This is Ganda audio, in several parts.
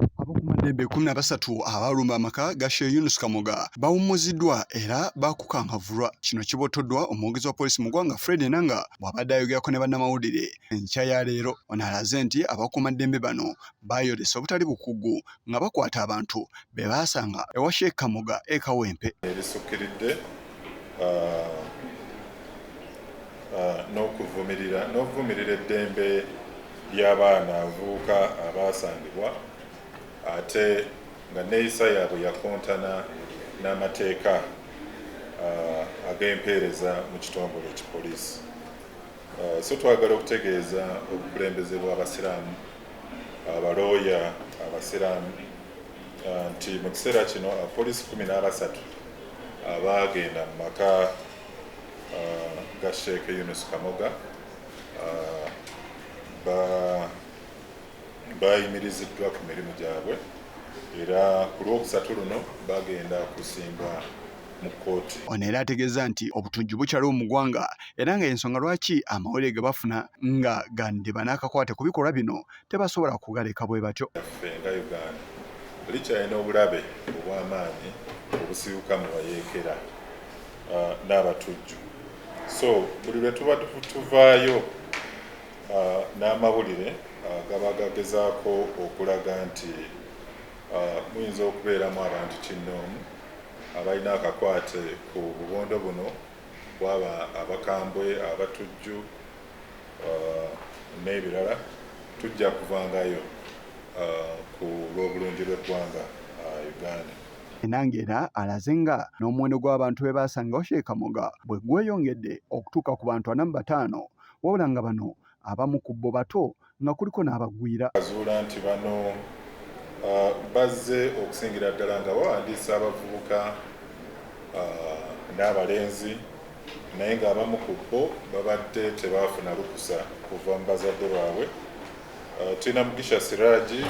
Abakumadembe 13 abalumba amaka ga Amir Kamoga bawumuziddwa era bakukankavulwa. Kino kibotoddwa omwogezi wa poliisi mu ggwanga Fred Nanga bw'abadde ayogerako ne bannamawulire enkya ya leero. Ono alaze nti abakumaddembe bano baayolesa obutali bukugu nga bakwata abantu be baasanga ewa Sheikh Kamoga e Kawempe. Ebisukkiridde n'okuvumirira eddembe ly'abaana abavubuka abaasangibwa ate nga neeyisa yaabwe yakontana n'amateeka ag'empeereza mu kitongole ekipoliisi. So twagala okutegeeza obukulembeze bw'Abasiraamu, abalooya Abasiraamu nti mu kiseera kino abapoliisi 13 abaagenda mu maka ga Sheikh Amir Kamoga bayimiriziddwa ku mirimu gyabwe era ku Lwokusatu luno bagenda kusimbwa mu kkooti. Ono era ategeeza nti obutujju bukyaliwo mu ggwanga era ng'ensonga lwaki amawulire ge bafuna nga gandiba n'akakwate ku bikolwa bino tebasobola kugaleka bwe batyo. Ffe nga Uganda likyalina obulabe obw'amaanyi obusibuka mu bayeekera n'abatujju. So buli lwe tuba tuvaayo n'amawulire gaba gagezaako okulaga nti muyinza okubeeramu abantu kinnoomu abalina akakwate ku bubondo buno bwaba abakambwe, abatujju n'ebirala, tujja kuvangayo ku lw'obulungi bw'eggwanga Uganda. Enanga era alaze nga n'omuwendo gw'abantu be baasangawo Sheikh Kamoga bwe gweyongedde okutuuka ku bantu 45 wabula nga bano abamu ku bo bato nga kuliko n'abagwira. Azuula nti bano bazze okusingira ddala nga bawandiisa abavubuka n'abalenzi naye ng'abamu ku bo babadde tebaafuna lukusa kuva mu bazadde baabwe. Tulina Mugisha Siraaji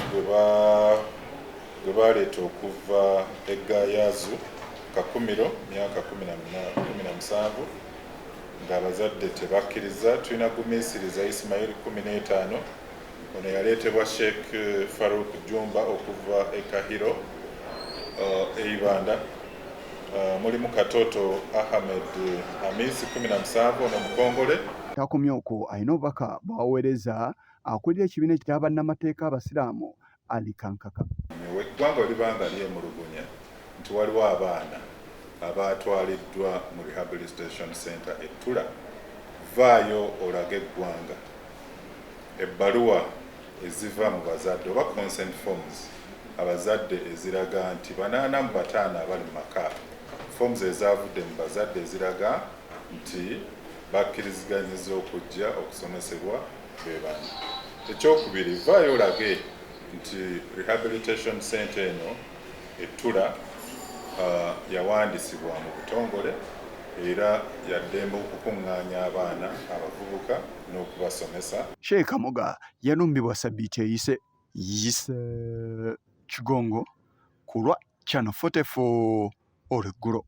gwe baleeta okuva eGayazu Kakumiro myaka 17 ng'abazadde tebakkiriza. Tulina Gumisiriza Ismail 15, ono yaleetebwa Sheikh Farouk Jumba okuva e Kahiro Eibanda. Mulimu Katoto Ahmed Hamis 17, ono Mukongole. Takomye okwo alina obubaka bw'aweereza akulira ekibiina kya bannamateeka Abasiraamu Ali Kankaka. Eggwanga bwe libanga lyemulugunya nti waliwo abaana abaatwaliddwa mu Rehabilitation Center Ettula, vaayo olage eggwanga ebbaluwa eziva mu bazadde oba consent forms abazadde eziraga nti 85 abali mu maka, forms ezaavudde mu bazadde eziraga nti bakkiriziganyizza okujja okusomesebwa be bana. Ekyokubiri, vaayo olage nti Rehabilitation Center eno Ettula yawandiisibwa mu butongole era yaddembe okukuŋŋaanya abaana abavubuka n'okubasomesa. Sheikh Kamoga yalumbibwa Sabbiiti eyise Kigongo ku lwa Channel 44 olweggulo.